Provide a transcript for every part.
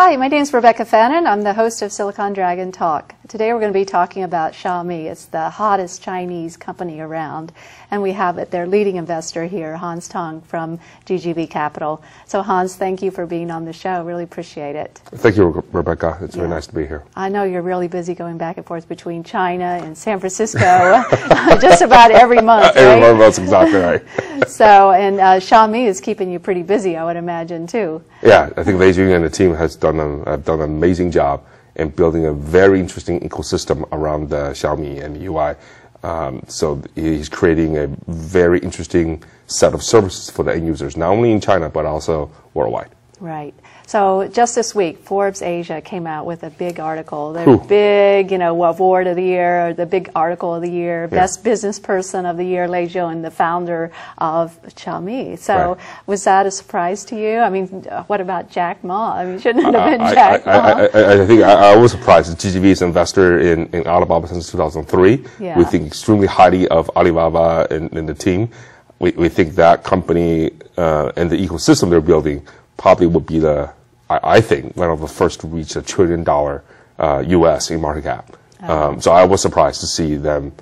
Hi, my name is Rebecca Fannin. I'm the host of Silicon Dragon Talk. Today we're going to be talking about Xiaomi. It's the hottest Chinese company around. And we have their leading investor here, Hans Tung from GGV Capital. So Hans, thank you for being on the show. Really appreciate it. Thank you, Rebecca. It's very nice to be here. I know you're really busy going back and forth between China and San Francisco just about every month, right? Every month, that's exactly right. So, and Xiaomi is keeping you pretty busy, I would imagine, too. Yeah, I think Lei Jun and the team have done an amazing job in building a very interesting ecosystem around Xiaomi and the UI. So he's creating a very interesting set of services for the end users, not only in China, but also worldwide. Right. So just this week, Forbes Asia came out with a big article. Their big, award of the year, or the big article of the year, best business person of the year, Lei Jun, the founder of Xiaomi. So was that a surprise to you? I mean, what about Jack Ma? I mean, shouldn't it have been Jack Ma? I think I was surprised. GGV is an investor in Alibaba since 2003. Yeah. We think extremely highly of Alibaba and the team. We think that company and the ecosystem they're building probably would be I think, one of the first to reach $1 trillion US in market cap. So I was surprised to see them,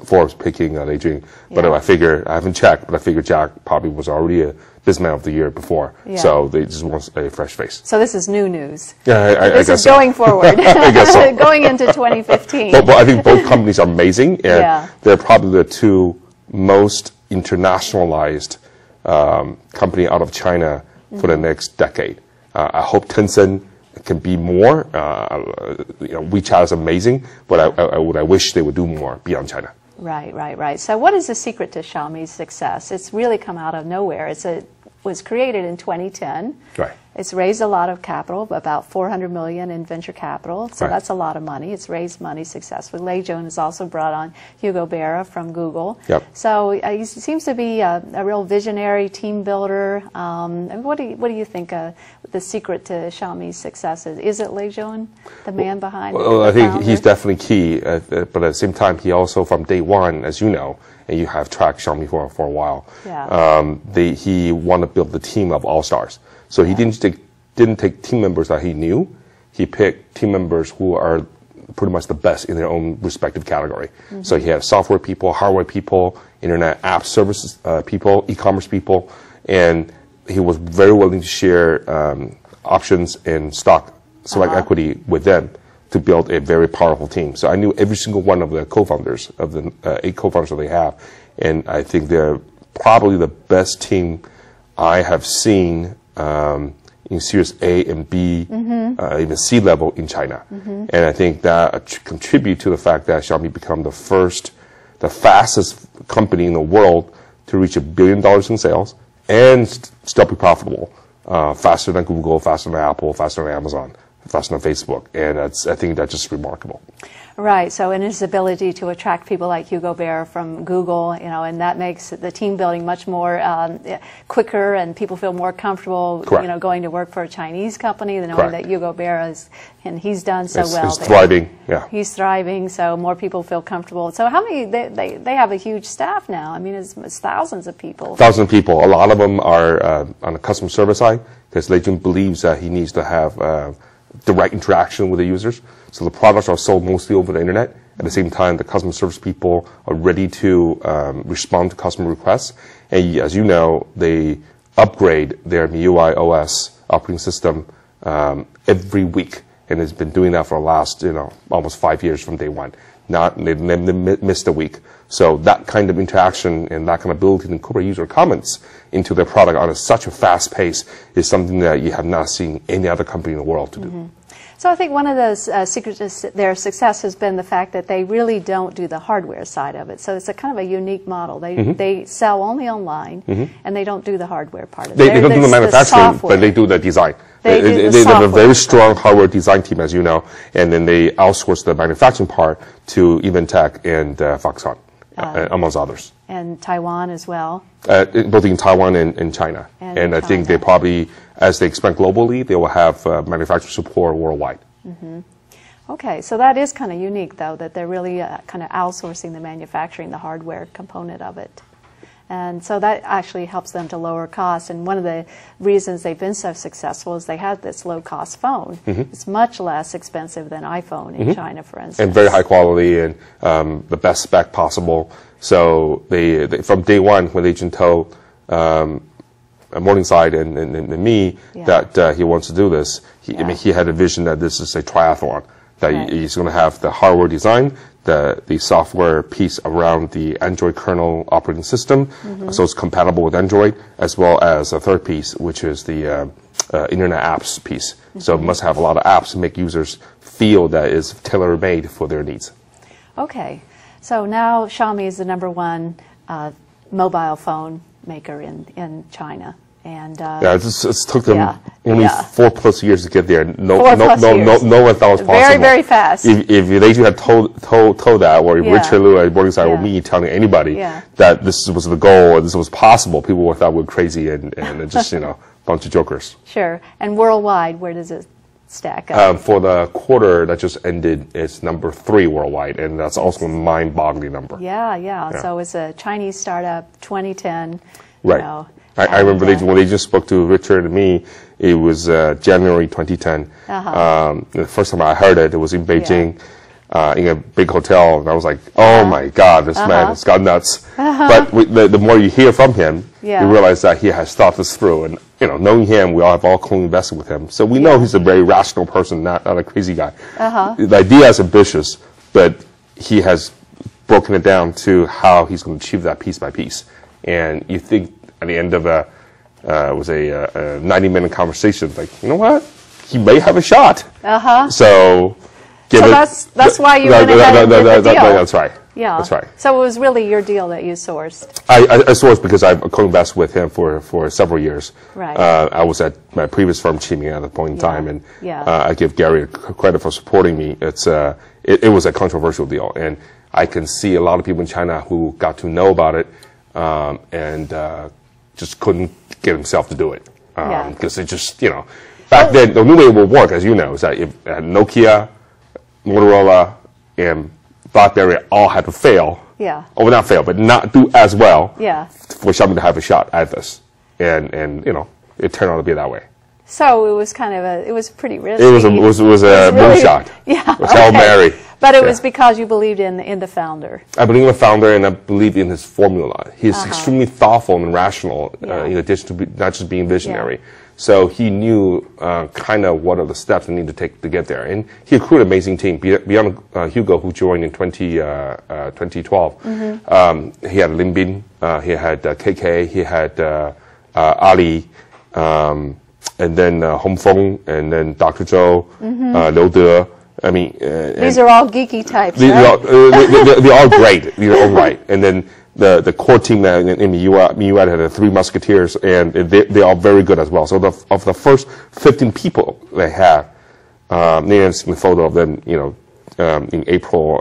Forbes picking Lei Jun. But I haven't checked, but I figure Jack probably was already a businessman of the year before. Yeah. So they just want a fresh face. So this is new news. Yeah, I this guess is going forward. I guess so. Going into 2015. But I think both companies are amazing, and they're probably the two most internationalized company out of China for the next decade. I hope Tencent can be more. WeChat is amazing, but I wish they would do more beyond China. Right. So what is the secret to Xiaomi's success? It's really come out of nowhere. It was created in 2010. Right. It's raised a lot of capital, about $400 million in venture capital. So that's a lot of money. It's raised money successfully. Lei Jun has also brought on Hugo Berra from Google. Yep. So he seems to be a real visionary team builder. What do you think the secret to Xiaomi's success is? Is it Lei Jun, the man behind it? Well, I think he's definitely key. But at the same time, he also, from day one, as you know, and you have tracked Xiaomi for a while, he wanted to build the team of all-stars. So he didn't take team members that he knew. He picked team members who are pretty much the best in their own respective category. So he had software people, hardware people, internet app services people, e-commerce people, and he was very willing to share options and stock select equity with them to build a very powerful team. So I knew every single one of the co-founders, of the 8 co-founders that they have, and I think they're probably the best team I have seen in Series A and B, even C level in China. And I think that contribute to the fact that Xiaomi become the fastest company in the world to reach $1 billion in sales and still be profitable, faster than Google, faster than Apple, faster than Amazon, faster than Facebook. And I think that's just remarkable. Right. So in his ability to attract people like Hugo Berra from Google, and that makes the team building much more quicker, and people feel more comfortable, going to work for a Chinese company than knowing that Hugo Berra he's done so well. He's thriving. Yeah. He's thriving, so more people feel comfortable. So how many? They have a huge staff now. I mean, it's thousands of people. Thousands of people. A lot of them are on the customer service side, because Lei Jun believes that he needs to have direct interaction with the users. So the products are sold mostly over the internet. At the same time, the customer service people are ready to respond to customer requests. And as you know, they upgrade their MIUI OS operating system every week, and has been doing that for the last almost 5 years from day one. They never missed a week. So that kind of interaction and that kind of ability to incorporate user comments into their product on such a fast pace is something that you have not seen any other company in the world to do. So I think one of those secrets to their success has been the fact that they really don't do the hardware side of it. So it's a kind of a unique model. They sell only online, and they don't do the hardware part of it. They don't do the manufacturing, but they do the design. They have a very strong hardware design team, as you know, and then they outsource the manufacturing part to Eventech and Foxconn, amongst others. And Taiwan as well? Both in Taiwan and China. And I think they probably, as they expand globally, they will have manufacturing support worldwide. Okay, so that is kind of unique, though, that they're really kind of outsourcing the manufacturing, the hardware component of it. And so that actually helps them to lower costs. And one of the reasons they've been so successful is they have this low-cost phone. It's much less expensive than iPhone in China, for instance. And very high quality and the best spec possible. So they from day one, when Lei Jun told Morningside and me that he wants to do this, I mean, he had a vision that this is a triathlon, that he's going to have the hardware design, the software piece around the Android kernel operating system, so it's compatible with Android, as well as a third piece, which is the internet apps piece. So it must have a lot of apps to make users feel that it's tailor-made for their needs. Okay, so now Xiaomi is the #1 mobile phone maker in China. And it took them only 4+ years to get there. No one thought it was possible. Very, very fast. If Lei Jun had told that, or if Richard Liu at Morningside or me telling anybody that this was the goal, or this was possible, people would thought we were crazy and just a bunch of jokers. Sure. And worldwide, where does it stack up? For the quarter that just ended, it's #3 worldwide, and that's also a mind-boggling number. Yeah. So it's a Chinese startup, 2010. Right. You know, I remember when they just spoke to Richard and me, it was January 2010. The first time I heard it, it was in Beijing, in a big hotel, and I was like, oh my God, this man has gone nuts. But the more you hear from him, you realize that he has thought this through. And knowing him, we all have co-invested with him. So we know he's a very rational person, not a crazy guy. The idea is ambitious, but he has broken it down to how he's going to achieve that piece by piece. And you think, at the end of it was a 90-minute conversation. Like, you know what? He may have a shot. So that's why you went ahead and did the deal. That's right. Yeah. That's right. So it was really your deal that you sourced. I sourced because I've co-invested with him for several years. Right. I was at my previous firm, Qiming, at the point in time, and I give Gary credit for supporting me. It was a controversial deal, and I can see a lot of people in China who got to know about it and just couldn't get himself to do it because it just back then the only way it would work, as you know, is that if Nokia, Motorola, and BlackBerry all had to fail. Or not fail, but not do as well. For Xiaomi to have a shot at this, and it turned out to be that way. So it was kind of it was pretty risky. It was a moonshot. Hail Mary. But it was because you believed in the founder. I believe in the founder, and I believe in his formula. He's extremely thoughtful and rational, in addition to not just being visionary. So he knew kind of what are the steps they need to take to get there. And he recruited an amazing team. Beyond Hugo, who joined in 2012, he had Lin Bin, he had KK, he had Ali, and then Hongfeng, and then Dr. Zhou, Liu De. I mean, these are all geeky types. They're all great. They're all right. And then the core team in MIUI had the 3 musketeers, and they're all very good as well. So of the first 15 people they have, Nate seen a photo of them, in April,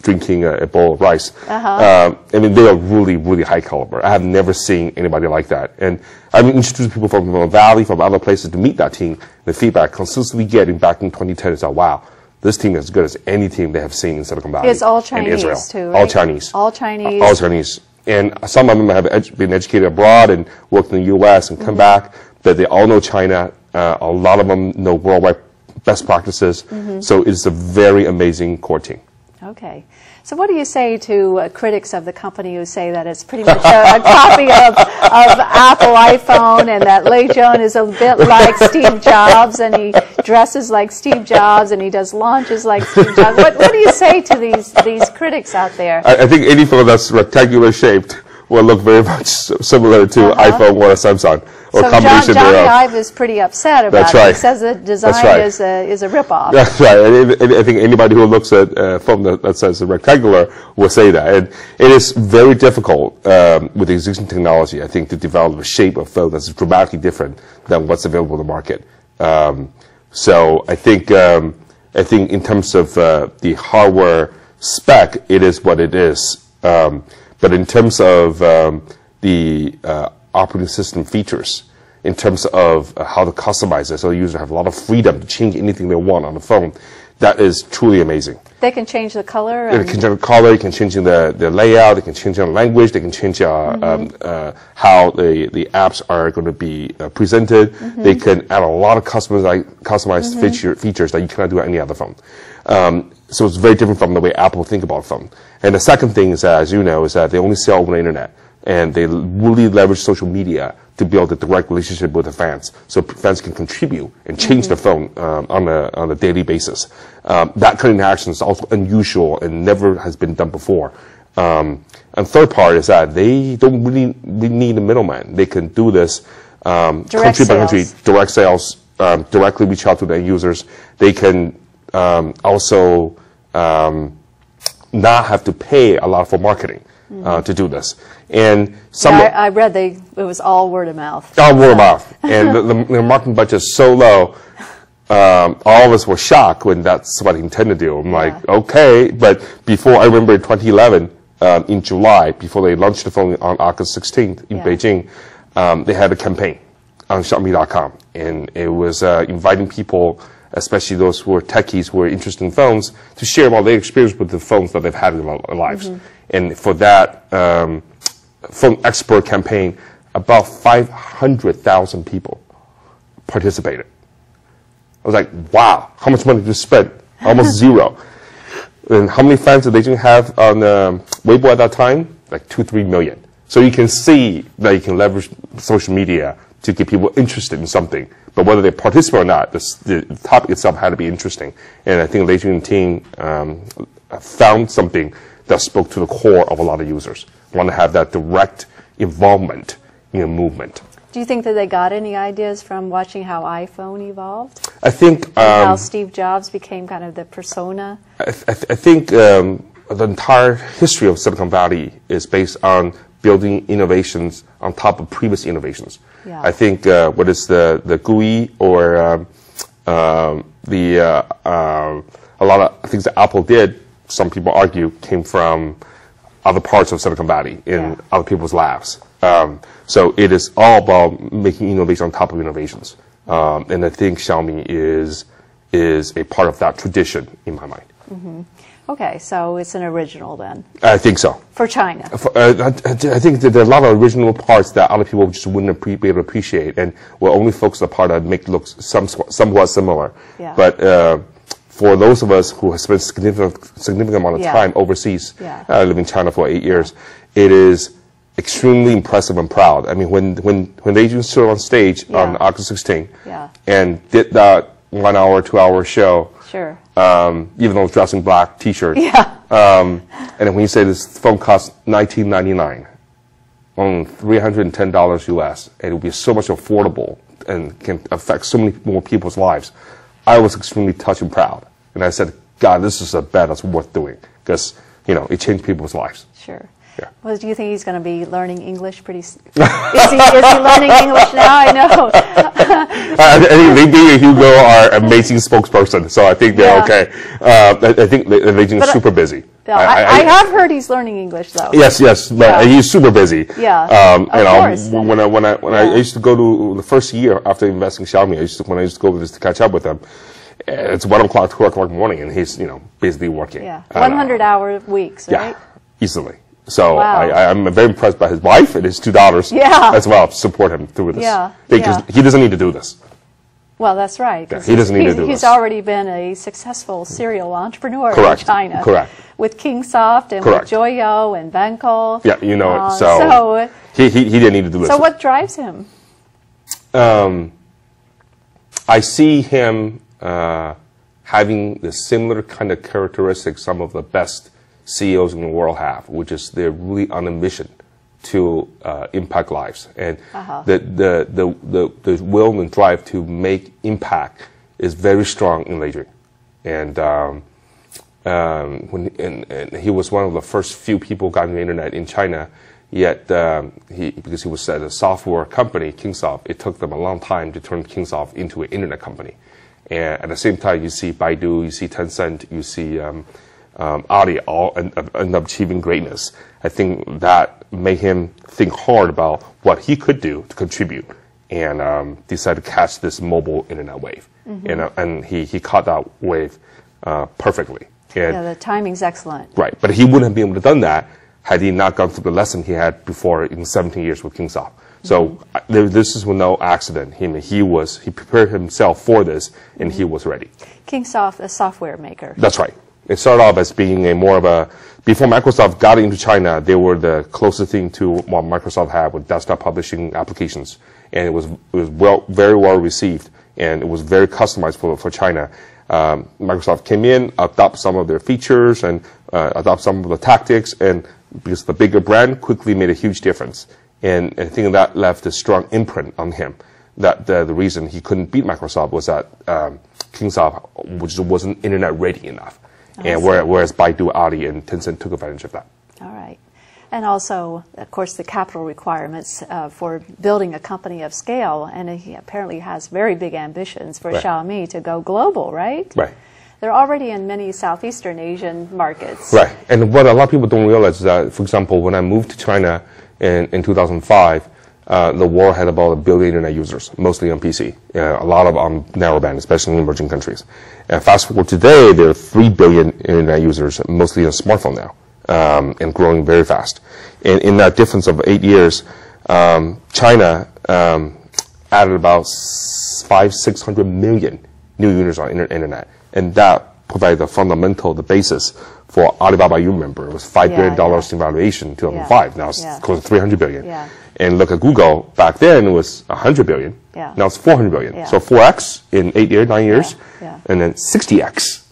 drinking a bowl of rice. I mean, they are really, really high caliber. I have never seen anybody like that. And I've introduced people from the Valley, from other places to meet that team. The feedback consistently getting back in 2010 is that, wow, this team is as good as any team they have seen in Silicon Valley. It's all Chinese, and Israel. too, right? All Chinese. All Chinese. All Chinese. And some of them have been educated abroad and worked in the U.S. and come back, but they all know China. A lot of them know worldwide best practices. So it's a very amazing core team. Okay. So what do you say to critics of the company who say that it's pretty much a copy of Apple iPhone, and that Lei Jun is a bit like Steve Jobs, and he dresses like Steve Jobs, and he does launches like Steve Jobs? What do you say to these critics out there? I think any phone that's rectangular shaped will look very much similar to iPhone or a Samsung, or so combination Johnny thereof. Ive is pretty upset about it. He says the design is a ripoff. That's right. I think anybody who looks at a phone that says rectangular will say that. And it is very difficult with the existing technology, I think, to develop a shape of phone that's dramatically different than what's available in the market. So I think in terms of the hardware spec, it is what it is. But in terms of the operating system features, in terms of how to customize it, so the user have a lot of freedom to change anything they want on the phone, That is truly amazing. They can change the color. They can change the color. They can change the layout. They can change the language. They can change how the apps are going to be presented. They can add a lot of customized features that you cannot do on any other phone. So it's very different from the way Apple think about phone. And the second thing is that, as you know, is that they only sell over the internet, and they really leverage social media to build a direct relationship with the fans, so fans can contribute and change the phone on a daily basis. That kind of interaction is also unusual and never has been done before. And third part is that they don't really need a middleman. They can do this country by country, direct sales, directly reach out to the end users. They can also not have to pay a lot for marketing to do this. And I read it was all word of mouth. All word of mouth. And the marketing budget is so low, all of us were shocked when that's what he intended to do. I'm like, okay. But before, I remember in 2011, in July, before they launched the phone on August 16th in Beijing, they had a campaign on Xiaomi.com. And it was inviting people, especially those who are techies, who are interested in phones, to share about their experience with the phones that they've had in their lives. And for that phone expert campaign, about 500,000 people participated. I was like, wow, how much money did you spend? Almost zero. And how many fans did Lei Jun have on Weibo at that time? Like 2-3 million. So you can see that you can leverage social media to get people interested in something. But whether they participate or not, the topic itself had to be interesting. And I think the Lei Jun team found something that spoke to the core of a lot of users. Want to have that direct involvement in a movement. Do you think that they got any ideas from watching how iPhone evolved? I think how Steve Jobs became kind of the persona. I think the entire history of Silicon Valley is based on building innovations on top of previous innovations. Yeah. I think what is the GUI or a lot of things that Apple did, some people argue, came from other parts of Silicon Valley in other people's labs. So it is all about making innovation on top of innovations. And I think Xiaomi is a part of that tradition in my mind. Okay, so it's an original then. I think so. For China. I think that there are a lot of original parts that other people just wouldn't be able to appreciate, and we'll only focus on the part that make look somewhat similar. Yeah. But for those of us who have spent significant amount of time overseas, living in China for 8 years, it is extremely impressive and proud. I mean, when Lei Jun stood on stage on August 16th and did that 1 hour, 2 hour show, sure. Even though it's dressed in black T-shirt, and then when you say this phone costs $19.99, on $310 US, and it will be so much affordable and can affect so many more people's lives, I was extremely touched and proud. And I said, God, this is a bet that's worth doing, because, it changed people's lives. Sure. Yeah. Well, do you think he's going to be learning English pretty soon? Is he learning English now? I know. I think Lei and Hugo are amazing spokesperson, so I think they're okay. I think Lei Jun is super busy. Yeah, I have heard he's learning English though. Yes, but he's super busy. Yeah. Of course. When I used to go to the first year after investing in Xiaomi, when I used to go to catch up with him, it's 1 o'clock, 2 o'clock in the morning, and he's basically working. Yeah. 100-hour weeks, right? Yeah, easily. So wow. I'm very impressed by his wife and his 2 daughters as well. Support him through this. Because he doesn't need to do this. Well, that's right. Yeah, he doesn't need to do this. He's already been a successful serial entrepreneur in China. Correct. With Kingsoft and with Joyo and Banco. Yeah, it. So he didn't need to do this. So what drives him? I see him having the similar kind of characteristics some of the best CEOs in the world have, which is they're really on a mission to impact lives, and the will and drive to make impact is very strong in Lei Jun. And and he was one of the first few people got on the internet in China. Yet because he was at a software company, Kingsoft, it took them a long time to turn Kingsoft into an internet company. And at the same time, you see Baidu, you see Tencent, you see Ali all end up achieving greatness. I think that made him think hard about what he could do to contribute, and decided to catch this mobile internet wave. And he caught that wave perfectly. And, yeah, the timing's excellent. Right, but he wouldn't have been able to done that had he not gone through the lesson he had before in 17 years with Kingsoft. So this is no accident. He prepared himself for this, and he was ready. Kingsoft, a software maker. That's right. It started off as being more of a, before Microsoft got into China, they were the closest thing to what Microsoft had with desktop publishing applications. And it was very well received, and it was very customized for China. Microsoft came in, adopt some of their features, and adopt some of the tactics, and because the bigger brand quickly made a huge difference. And I think that left a strong imprint on him. That the reason he couldn't beat Microsoft was that Kingsoft wasn't internet ready enough. And whereas Baidu, Ali, and Tencent took advantage of that. All right. And also, of course, the capital requirements for building a company of scale. And he apparently has very big ambitions for Xiaomi to go global, right? Right. They're already in many Southeastern Asian markets. Right. And what a lot of people don't realize is that, for example, when I moved to China in 2005, the world had about 1 billion internet users, mostly on PC, a lot of on narrowband, especially in emerging countries. And fast forward today, there are 3 billion internet users, mostly on smartphone now, and growing very fast. And in that difference of 8 years, China added about 500-600 million new users on internet, and that provided the fundamental, the basis for Alibaba. You remember, it was $5 billion in valuation in 2005. Now it's close to 300 billion. Yeah. And look at Google. Back then it was 100 billion. Yeah. Now it's 400 billion. Yeah. So 4x in 8 years, 9 years, and then 60x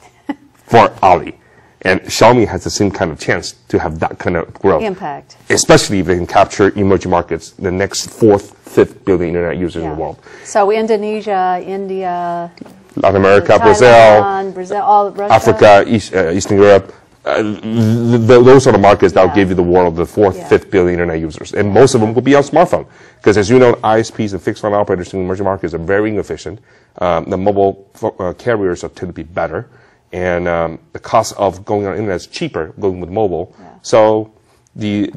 for Ali. And Xiaomi has the same kind of chance to have that kind of growth. Impact. Especially if they can capture emerging markets, the next 4th, 5th billion internet users in the world. So Indonesia, India, Latin America, Thailand, Brazil, all Russia. Africa, Eastern Europe. Those are the markets that will give you the world the 4th, 5th billion internet users. And most of them will be on smartphone. Because as you know, ISPs and fixed line operators in emerging markets are very inefficient. The mobile carriers tend to be better. And the cost of going on internet is cheaper going with mobile. Yeah. So the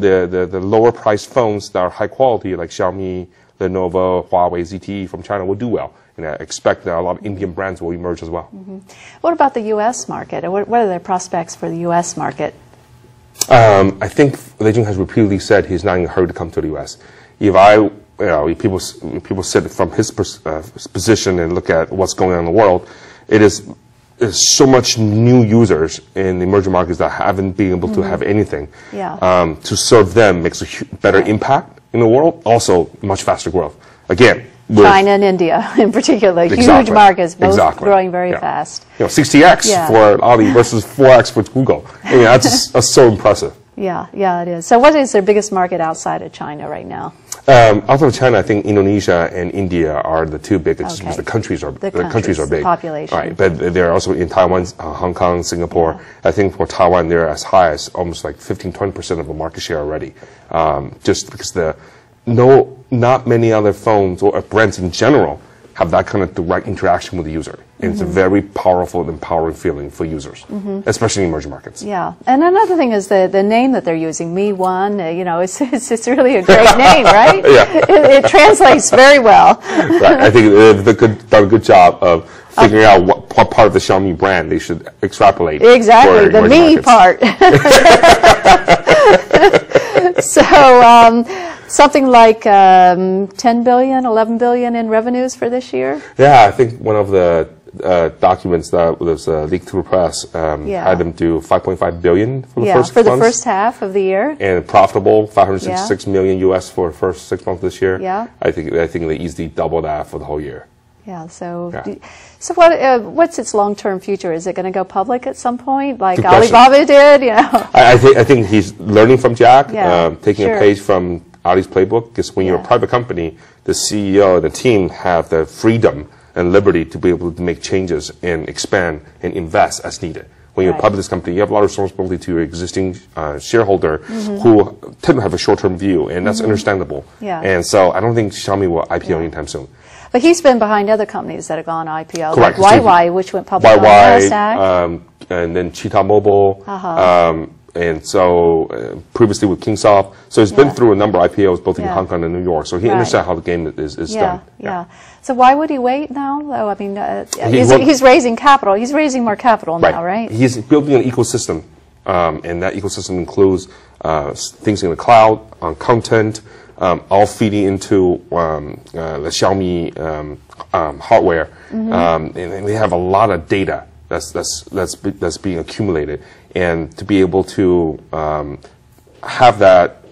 lower priced phones that are high quality, like Xiaomi, Lenovo, Huawei, ZTE from China, will do well. And I expect that a lot of Indian brands will emerge as well. Mm-hmm. What about the U.S. market? What are the prospects for the U.S. market? I think Lei Jun has repeatedly said he's not in a hurry to come to the U.S. If people sit from his position and look at what's going on in the world, there's so much new users in the emerging markets that haven't been able to have anything. Yeah. To serve them makes a better impact in the world, also much faster growth. Again, China and India in particular, huge markets, both growing very fast. 60x for Ali versus 4x for Google. I mean, that's so impressive. Yeah, it is. So what is their biggest market outside of China right now? Outside of China, I think Indonesia and India are the two biggest because the countries are big. Population. Right, but they're also in Taiwan, Hong Kong, Singapore. Yeah. I think for Taiwan, they're as high as almost like 15-20% of the market share already. Just because not many other phones or brands in general have that kind of direct interaction with the user. And it's a very powerful and empowering feeling for users, especially in emerging markets. Yeah, and another thing is the name that they're using, Mi One. It's really a great name, right? Yeah, it translates very well. Right, I think they've done a good job of figuring out what part of the Xiaomi brand they should extrapolate. Exactly, the Mi part. So. Something like 10 billion, 11 billion in revenues for this year? Yeah, I think one of the documents that was leaked through the press had them do 5.5 billion for the first months. For the first half of the year. And profitable, 566 million US for the first 6 months this year. Yeah. I think they easily double that for the whole year. Yeah, so what's its long-term future? Is it going to go public at some point, like Alibaba did? I think he's learning from Jack, taking a page from Ali's playbook, because when you're a private company, the CEO and the team have the freedom and liberty to be able to make changes and expand and invest as needed. When you're a public company, you have a lot of responsibility to your existing shareholder who tend to have a short-term view, and that's understandable. Yeah. And so I don't think Xiaomi will IPO anytime soon. But he's been behind other companies that have gone IPO, correct. Like YY, which went public on NASDAQ. And then Cheetah Mobile. and so previously with Kingsoft, so he's been through a number of IPOs both in Hong Kong and New York, so he understands how the game is done. Yeah. So why would he wait now? Though I mean, he's raising capital. He's raising more capital now, right? He's building an ecosystem, and that ecosystem includes things in the cloud, content, all feeding into the Xiaomi hardware, and they have a lot of data that's being accumulated, and to be able to have that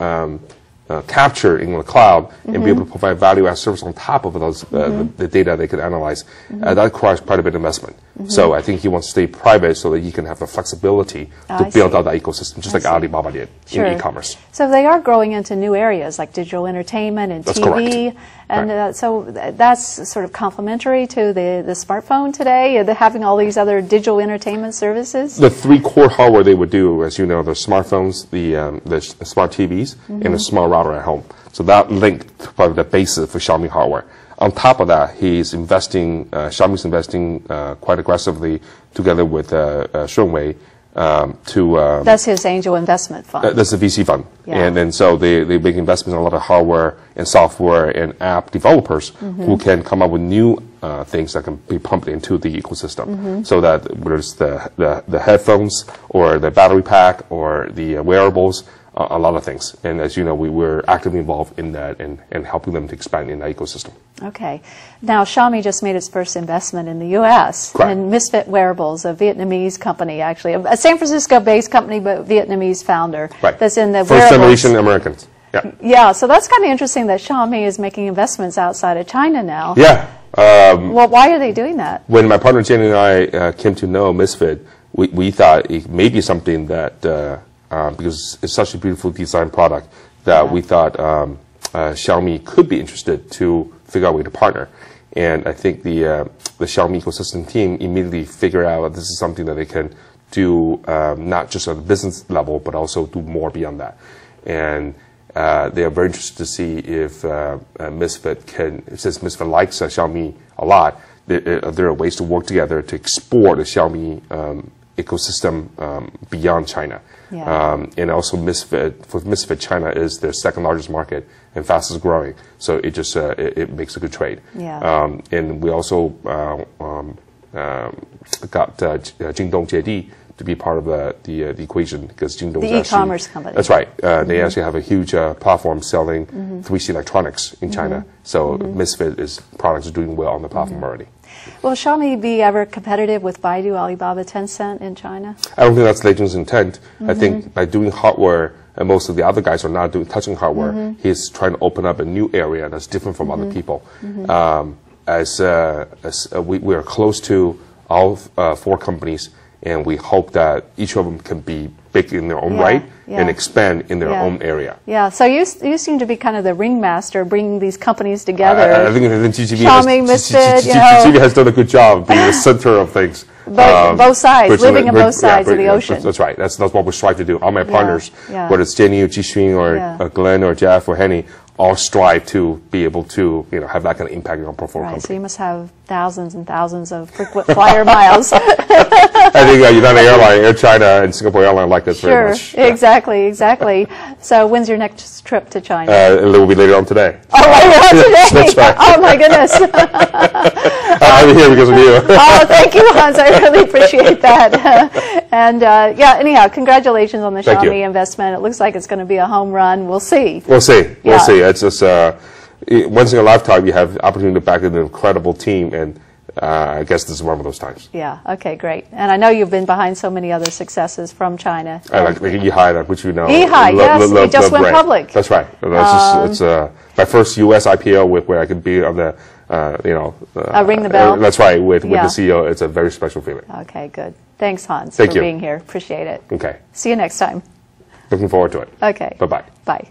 captured in the cloud and be able to provide value-added service on top of those the data they can analyze, that requires quite a bit of investment. So I think he wants to stay private so that he can have the flexibility to build out that ecosystem, just like Alibaba did in e-commerce. So they are growing into new areas like digital entertainment and TV. And so that's sort of complementary to the smartphone today, having all these other digital entertainment services? The three core hardware they would do, as you know, the smartphones, the smart TVs, and the smart router at home. So that linked to probably the basis for Xiaomi hardware. On top of that, he's investing, Xiaomi's investing quite aggressively together with Shunwei that's his angel investment fund. That's a VC fund. And so they make investments in a lot of hardware and software and app developers who can come up with new things that can be pumped into the ecosystem. So that whether it's the headphones or the battery pack or the wearables, a lot of things. And as you know, we're actively involved in that and helping them to expand in that ecosystem. Okay. Now, Xiaomi just made its first investment in the U.S. in Misfit Wearables, a Vietnamese company, actually. A San Francisco-based company, but Vietnamese founder. That's in the First generation Americans. Yeah, so that's kind of interesting that Xiaomi is making investments outside of China now. Well, why are they doing that? When my partner Jenny and I came to know Misfit, we thought it may be something that because it's such a beautiful design product that we thought Xiaomi could be interested to figure out a way to partner. And I think the Xiaomi ecosystem team immediately figured out that this is something that they can do not just at the business level, but also do more beyond that. And they are very interested to see if Misfit can, since Misfit likes Xiaomi a lot, there are ways to work together to export the Xiaomi ecosystem beyond China. And also Misfit, China is their second largest market and fastest growing. So it just it makes a good trade. And we also got Jingdong JD to be part of the equation because Jingdong the e-commerce company. That's right. They actually have a huge platform selling 3C electronics in China. So Misfit products are doing well on the platform already. Will Xiaomi be ever competitive with Baidu, Alibaba, Tencent in China? I don't think that's Lei Jun's intent. I think by doing hardware, and most of the other guys are not touching hardware, he's trying to open up a new area that's different from other people. As we are close to all four companies, and we hope that each of them can be big in their own right and expand in their own area. So you seem to be kind of the ringmaster, bringing these companies together. I think GGV Xiaomi, has done a good job being the center of things. Both sides, living on both sides of the ocean. That's right. That's what we strive to do. All my partners, whether it's Jenny or Jixun or Glenn or Jeff or Henny, all strive to be able to have that kind of impact on portfolio company. So you must have thousands and thousands of frequent flyer miles. I think United Airlines, Air China, and Singapore Airlines like this very much. Sure, exactly. So when's your next trip to China? It will be later on today. Oh, later on today? That's right. Oh, my goodness. I'm here because of you. Oh, thank you, Hans. I really appreciate that. And anyhow, congratulations on the Xiaomi investment. It looks like it's going to be a home run. We'll see. We'll see. It's just once in a lifetime you have the opportunity to back an incredible team, and I guess this is one of those times. Okay, great. And I know you've been behind so many other successes from China. Like EHI, which you know. EHI, yes, it just went public. That's right. It's my first U.S. IPO where I could be on the, ring the bell. That's right, with the CEO. It's a very special feeling. Okay, good. Thanks, Hans, for being here. Appreciate it. Okay. See you next time. Looking forward to it. Okay. Bye-bye. Bye.